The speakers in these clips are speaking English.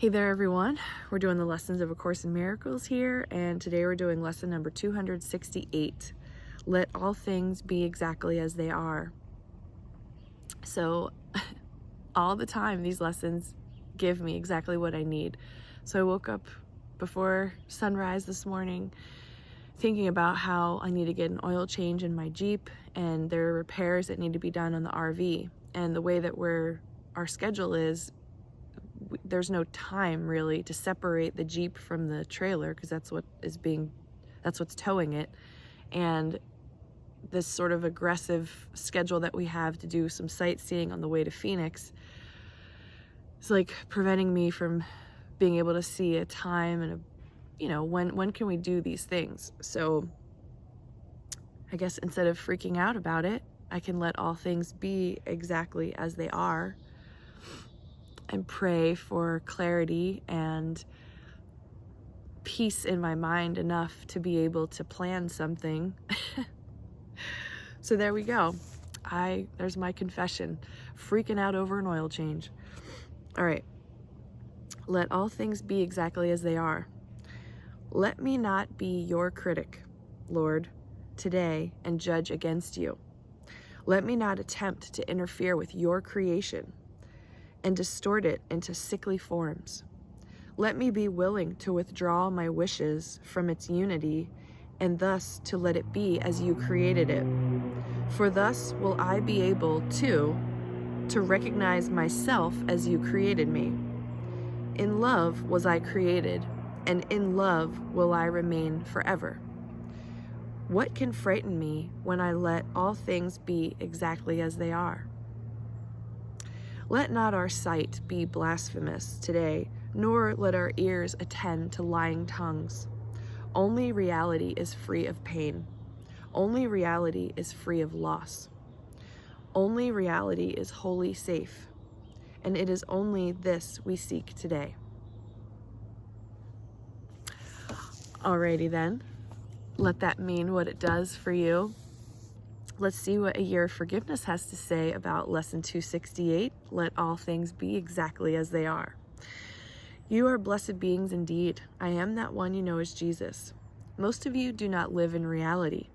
Hey there everyone, we're doing the Lessons of A Course in Miracles here, and today we're doing lesson number 268. Let all things be exactly as they are. So all the time these lessons give me exactly what I need. So I woke up before sunrise this morning thinking about how I need to get an oil change in my Jeep, and there are repairs that need to be done on the RV. And the way that our schedule is, there's no time really to separate the Jeep from the trailer, because that's what's towing it. And this sort of aggressive schedule that we have to do some sightseeing on the way to Phoenix is like preventing me from being able to see a time and when can we do these things. So I guess instead of freaking out about it, I can let all things be exactly as they are and pray for clarity and peace in my mind enough to be able to plan something. So there we go. There's my confession. Freaking out over an oil change. All right. Let all things be exactly as they are. Let me not be your critic, Lord, today and judge against you. Let me not attempt to interfere with your creation and distort it into sickly forms. Let me be willing to withdraw my wishes from its unity and thus to let it be as you created it. For thus will I be able to recognize myself as you created me. In love was I created, and in love will I remain forever. What can frighten me when I let all things be exactly as they are? Let not our sight be blasphemous today, nor let our ears attend to lying tongues. Only reality is free of pain. Only reality is free of loss. Only reality is wholly safe, and it is only this we seek today. Alrighty then, let that mean what it does for you. Let's see what A Year of Forgiveness has to say about lesson 268. Let all things be exactly as they are. You are blessed beings indeed. I am that one you know as Jesus. Most of you do not live in reality.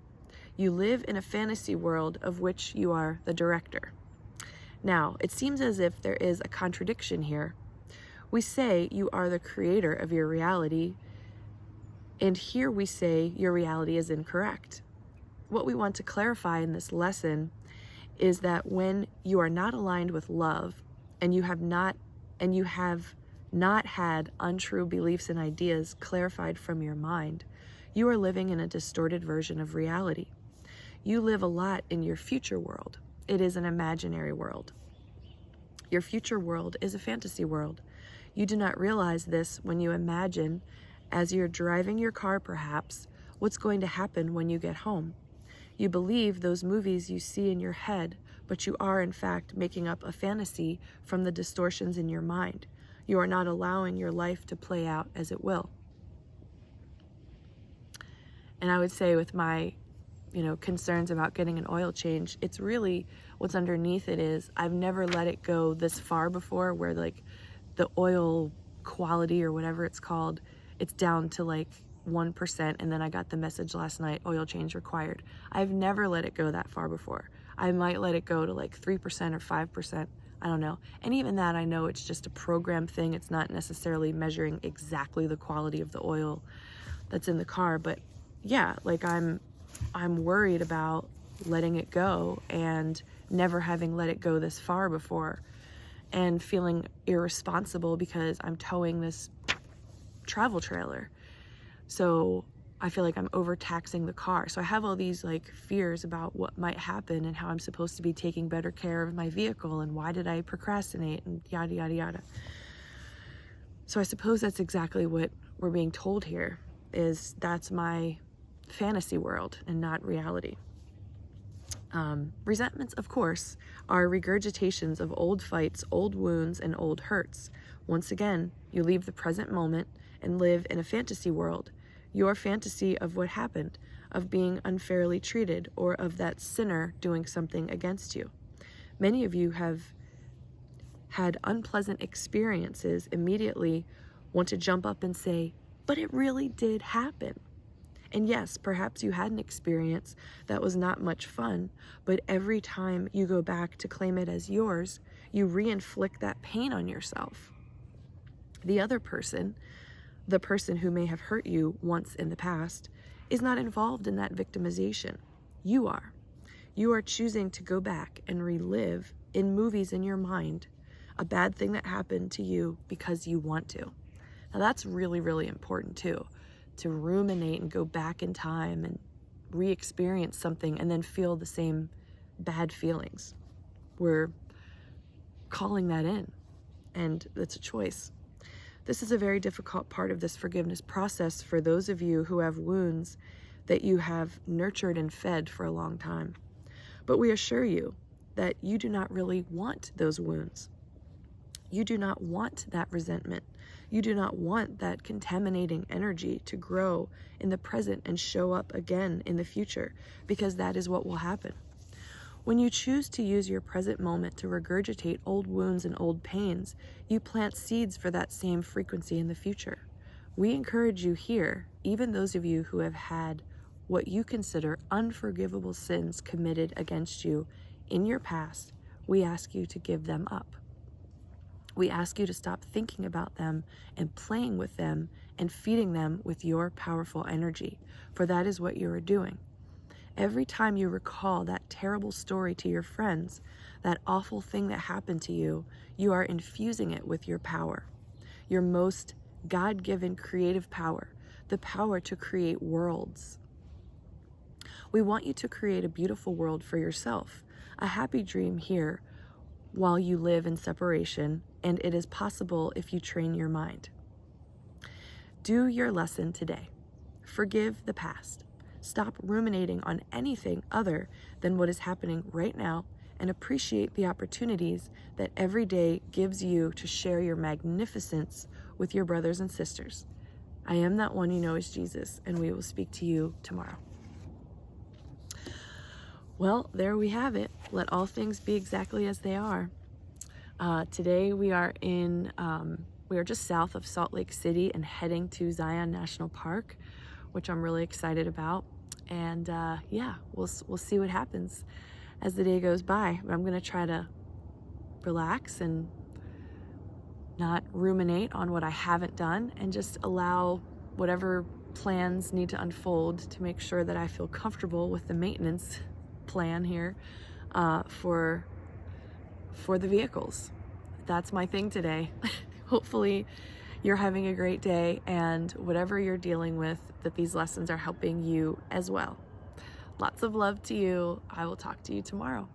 You live in a fantasy world of which you are the director. Now, it seems as if there is a contradiction here. We say you are the creator of your reality, and here we say your reality is incorrect. What we want to clarify in this lesson is that when you are not aligned with love, and you have not had untrue beliefs and ideas clarified from your mind, you are living in a distorted version of reality. You live a lot in your future world. It is an imaginary world. Your future world is a fantasy world. You do not realize this when you imagine, as you're driving your car perhaps, what's going to happen when you get home. You believe those movies you see in your head, but you are in fact making up a fantasy from the distortions in your mind. You are not allowing your life to play out as it will. And I would say with my concerns about getting an oil change, it's really what's underneath it is I've never let it go this far before, where like the oil quality or whatever it's called, it's down to like 1%, and then I got the message last night, oil change required. I've never let it go that far before. I might let it go to like 3% or 5%, I don't know. And even that, I know it's just a program thing. It's not necessarily measuring exactly the quality of the oil that's in the car, but yeah, like I'm worried about letting it go and never having let it go this far before, and feeling irresponsible because I'm towing this travel trailer. So I feel like I'm overtaxing the car. So I have all these like fears about what might happen and how I'm supposed to be taking better care of my vehicle, and why did I procrastinate, and yada, yada, yada. So I suppose that's exactly what we're being told here, is that's my fantasy world and not reality. Resentments, of course, are regurgitations of old fights, old wounds, and old hurts. Once again, you leave the present moment and live in a fantasy world. Your fantasy of what happened, of being unfairly treated, or of that sinner doing something against you. Many of you have had unpleasant experiences immediately want to jump up and say, but it really did happen. And yes, perhaps you had an experience that was not much fun, but every time you go back to claim it as yours, you re-inflict that pain on yourself. The other person, the person who may have hurt you once in the past, is not involved in that victimization. You are. You are choosing to go back and relive in movies in your mind a bad thing that happened to you because you want to. Now that's really, really important too, to ruminate and go back in time and re-experience something and then feel the same bad feelings. We're calling that in, and it's a choice. This is a very difficult part of this forgiveness process for those of you who have wounds that you have nurtured and fed for a long time. But we assure you that you do not really want those wounds. You do not want that resentment. You do not want that contaminating energy to grow in the present and show up again in the future, because that is what will happen. When you choose to use your present moment to regurgitate old wounds and old pains, you plant seeds for that same frequency in the future. We encourage you here, even those of you who have had what you consider unforgivable sins committed against you in your past, we ask you to give them up. We ask you to stop thinking about them and playing with them and feeding them with your powerful energy, for that is what you are doing. Every time you recall that terrible story to your friends, that awful thing that happened to you, you are infusing it with your power, your most God-given creative power, the power to create worlds. We want you to create a beautiful world for yourself, a happy dream here while you live in separation, and it is possible if you train your mind. Do your lesson today. Forgive the past. Stop ruminating on anything other than what is happening right now, and appreciate the opportunities that every day gives you to share your magnificence with your brothers and sisters. I am that one you know as Jesus, and we will speak to you tomorrow. Well, there we have it. Let all things be exactly as they are. Today we are just south of Salt Lake City and heading to Zion National Park, which I'm really excited about. And yeah, we'll see what happens as the day goes by. But I'm gonna try to relax and not ruminate on what I haven't done, and just allow whatever plans need to unfold to make sure that I feel comfortable with the maintenance plan here for the vehicles. That's my thing today. Hopefully you're having a great day, and whatever you're dealing with, that these lessons are helping you as well. Lots of love to you. I will talk to you tomorrow.